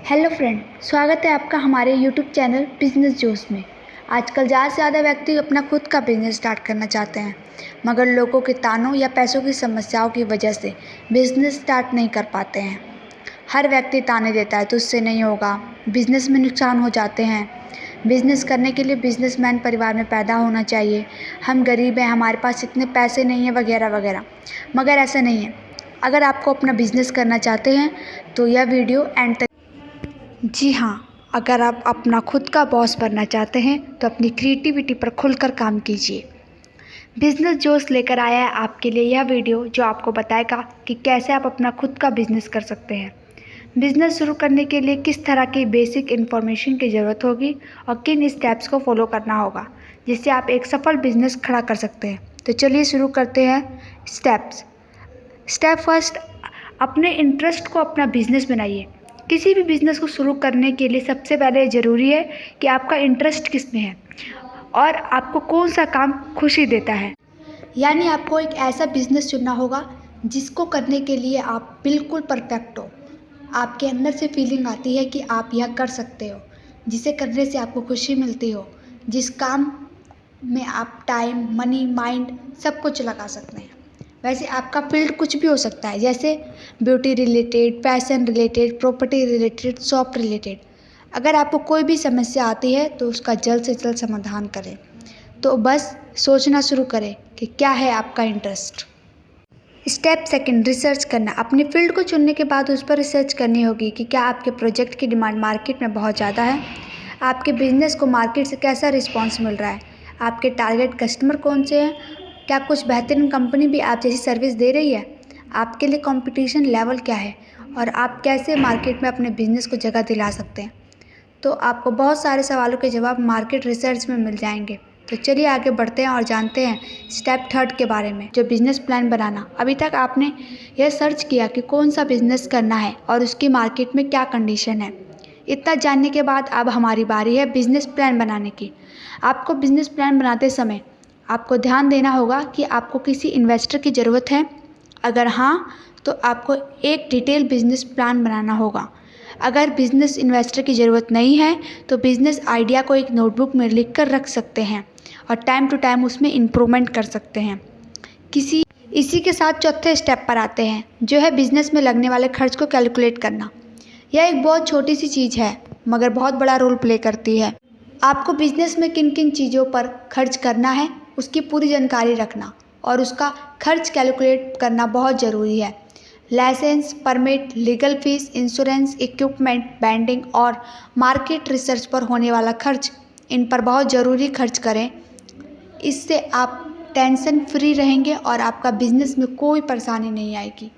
Hello friend, स्वागत है आपका हमारे यूट्यूब चैनल बिजनेस जोश में। आजकल ज़्यादा से ज़्यादा व्यक्ति अपना खुद का बिजनेस स्टार्ट करना चाहते हैं, मगर लोगों के तानों या पैसों की समस्याओं की वजह से बिजनेस स्टार्ट नहीं कर पाते हैं। हर व्यक्ति ताने देता है, तुझसे नहीं होगा, बिजनेस में नुकसान हो जाते हैं, बिजनेस करने के लिए बिजनेसमैन परिवार में पैदा होना चाहिए, हम गरीब हैं, हमारे पास इतने पैसे नहीं हैं, वगैरह वगैरह। मगर ऐसा नहीं है। अगर आपको अपना बिजनेस करना चाहते हैं तो यह वीडियो एंड तक। जी हाँ, अगर आप अपना खुद का बॉस बनना चाहते हैं तो अपनी क्रिएटिविटी पर खुलकर काम कीजिए। बिजनेस जोश लेकर आया है आपके लिए यह वीडियो, जो आपको बताएगा कि कैसे आप अपना खुद का बिजनेस कर सकते हैं। बिजनेस शुरू करने के लिए किस तरह की बेसिक इन्फॉर्मेशन की ज़रूरत होगी और किन स्टेप्स को फॉलो करना होगा, जिससे आप एक सफल बिजनेस खड़ा कर सकते हैं। तो चलिए शुरू करते हैं। स्टेप फर्स्ट, अपने इंटरेस्ट को अपना बिजनेस बनाइए। किसी भी बिज़नेस को शुरू करने के लिए सबसे पहले ज़रूरी है कि आपका इंटरेस्ट किस में है और आपको कौन सा काम खुशी देता है। यानी आपको एक ऐसा बिज़नेस चुनना होगा जिसको करने के लिए आप बिल्कुल परफेक्ट हो। आपके अंदर से फीलिंग आती है कि आप यह कर सकते हो, जिसे करने से आपको खुशी मिलती हो, जिस काम में आप टाइम, मनी, माइंड सब कुछ लगा सकते हैं। वैसे आपका फील्ड कुछ भी हो सकता है, जैसे beauty related, fashion related, property related, shop related. अगर आपको कोई भी समस्या आती है तो उसका जल्द से जल्द समाधान करें। तो बस सोचना शुरू करें कि क्या है आपका इंटरेस्ट। स्टेप सेकंड, रिसर्च करना। अपनी फील्ड को चुनने के बाद उस पर रिसर्च करनी होगी कि क्या आपके प्रोजेक्ट की डिमांड मार्केट में बहुत ज़्यादा है, आपके बिजनेस को मार्केट से कैसा रिस्पॉन्स मिल रहा है, आपके टारगेट कस्टमर कौन से हैं, क्या कुछ बेहतरीन कंपनी भी आप जैसी सर्विस दे रही है, आपके लिए कंपटीशन लेवल क्या है और आप कैसे मार्केट में अपने बिजनेस को जगह दिला सकते हैं। तो आपको बहुत सारे सवालों के जवाब मार्केट रिसर्च में मिल जाएंगे। तो चलिए आगे बढ़ते हैं और जानते हैं स्टेप थर्ड के बारे में, जो बिज़नेस प्लान बनाना। अभी तक आपने यह सर्च किया कि कौन सा बिज़नेस करना है और उसकी मार्केट में क्या कंडीशन है। इतना जानने के बाद अब हमारी बारी है बिज़नेस प्लान बनाने की। आपको बिज़नेस प्लान बनाते समय आपको ध्यान देना होगा कि आपको किसी इन्वेस्टर की ज़रूरत है। अगर हाँ, तो आपको एक डिटेल बिज़नेस प्लान बनाना होगा। अगर बिज़नेस इन्वेस्टर की ज़रूरत नहीं है तो बिज़नेस आइडिया को एक नोटबुक में लिख कर रख सकते हैं और टाइम टू टाइम उसमें इम्प्रूवमेंट कर सकते हैं। इसी के साथ चौथे स्टेप पर आते हैं, जो है बिज़नेस में लगने वाले खर्च को कैलकुलेट करना। यह एक बहुत छोटी सी चीज़ है, मगर बहुत बड़ा रोल प्ले करती है। आपको बिज़नेस में किन किन चीज़ों पर खर्च करना है उसकी पूरी जानकारी रखना और उसका खर्च कैलकुलेट करना बहुत ज़रूरी है। Licence, permit, legal fees, insurance, equipment, branding और मार्केट रिसर्च पर होने वाला खर्च, इन पर बहुत ज़रूरी खर्च करें। इससे आप टेंशन फ्री रहेंगे और आपका बिजनेस में कोई परेशानी नहीं आएगी।